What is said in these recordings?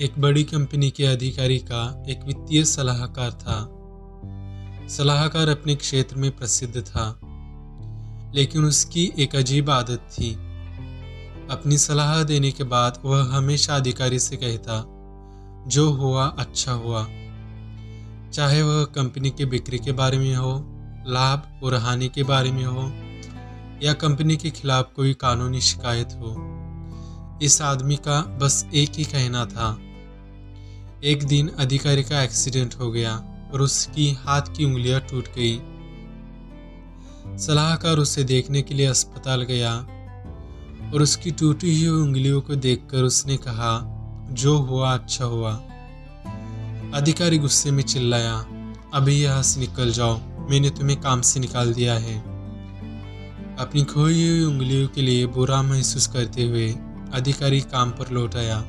एक बड़ी कंपनी के अधिकारी का एक वित्तीय सलाहकार था। सलाहकार अपने क्षेत्र में प्रसिद्ध था, लेकिन उसकी एक अजीब आदत थी। अपनी सलाह देने के बाद वह हमेशा अधिकारी से कहता, जो हुआ अच्छा हुआ। चाहे वह कंपनी के बिक्री के बारे में हो, लाभ और हानि के बारे में हो, या कंपनी के खिलाफ कोई कानूनी शिकायत हो। इस आदमी का बस एक ही कहना था। एक दिन अधिकारी का एक्सीडेंट हो गया और उसकी हाथ की उंगलियां टूट गई। सलाहकार उसे देखने के लिए अस्पताल गया और उसकी टूटी हुई उंगलियों को देखकर उसने कहा, जो हुआ अच्छा हुआ। अधिकारी गुस्से में चिल्लाया, अभी यहाँ से निकल जाओ, मैंने तुम्हें काम से निकाल दिया है। अपनी खोई हुई उंगलियों के लिए बुरा महसूस करते हुए अधिकारी काम पर लौट आया।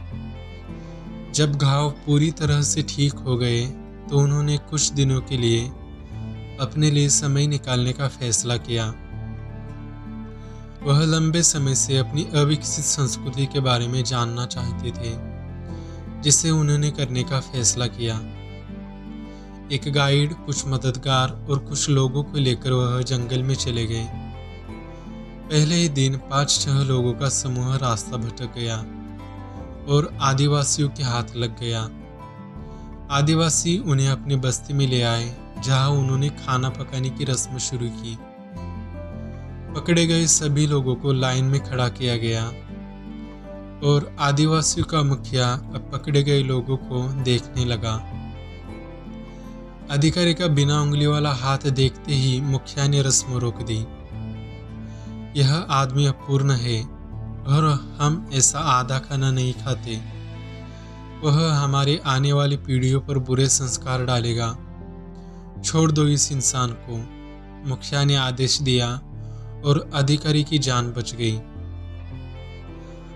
जब घाव पूरी तरह से ठीक हो गए तो उन्होंने कुछ दिनों के लिए अपने लिए समय निकालने का फैसला किया। वह लंबे समय से अपनी अविकसित संस्कृति के बारे में जानना चाहते थे, जिसे उन्होंने करने का फैसला किया। एक गाइड, कुछ मददगार और कुछ लोगों को लेकर वह जंगल में चले गए। पहले ही दिन 5-6 लोगों का समूह रास्ता भटक गया और आदिवासियों के हाथ लग गया। आदिवासी उन्हें अपनी बस्ती में ले आए, जहां उन्होंने खाना पकाने की रस्म शुरू की। पकड़े गए सभी लोगों को लाइन में खड़ा किया गया और आदिवासियों का मुखिया अब पकड़े गए लोगों को देखने लगा। अधिकारी का बिना उंगली वाला हाथ देखते ही मुखिया ने रस्म रोक दी। यह आदमी अपूर्ण है और हम ऐसा आधा खाना नहीं खाते। वह हमारे आने वाली पीढ़ियों पर बुरे संस्कार डालेगा। छोड़ दो इस इंसान को, मुखिया ने आदेश दिया और अधिकारी की जान बच गई।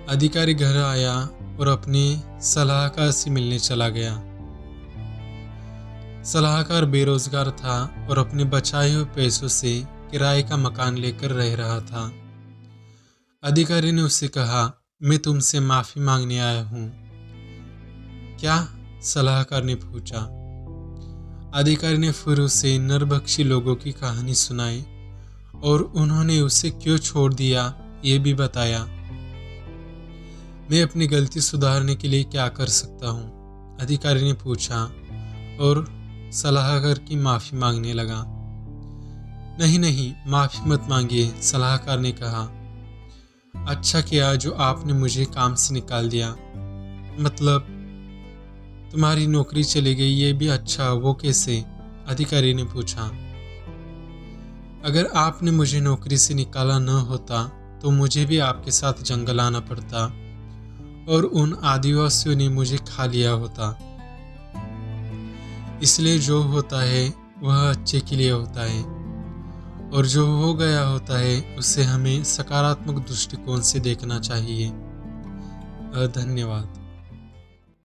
अधिकारी घर आया और अपने सलाहकार से मिलने चला गया। सलाहकार बेरोजगार था और अपने बचाए हुए पैसों से किराए का मकान लेकर रह रहा था। अधिकारी ने उससे कहा, मैं तुमसे माफी मांगने आया हूं। क्या? सलाहकार ने पूछा। अधिकारी ने फिर उसे नरभक्षी लोगों की कहानी सुनाई और उन्होंने उसे क्यों छोड़ दिया ये भी बताया। मैं अपनी गलती सुधारने के लिए क्या कर सकता हूँ? अधिकारी ने पूछा और सलाहकार की माफी मांगने लगा। नहीं, माफी मत मांगिए, सलाहकार ने कहा। अच्छा किया जो आपने मुझे काम से निकाल दिया। मतलब तुम्हारी नौकरी चली गई, ये भी अच्छा, वो कैसे? अधिकारी ने पूछा। अगर आपने मुझे नौकरी से निकाला न होता तो मुझे भी आपके साथ जंगल आना पड़ता और उन आदिवासियों ने मुझे खा लिया होता। इसलिए जो होता है वह अच्छे के लिए होता है और जो हो गया होता है उसे हमें सकारात्मक दृष्टिकोण से देखना चाहिए। धन्यवाद।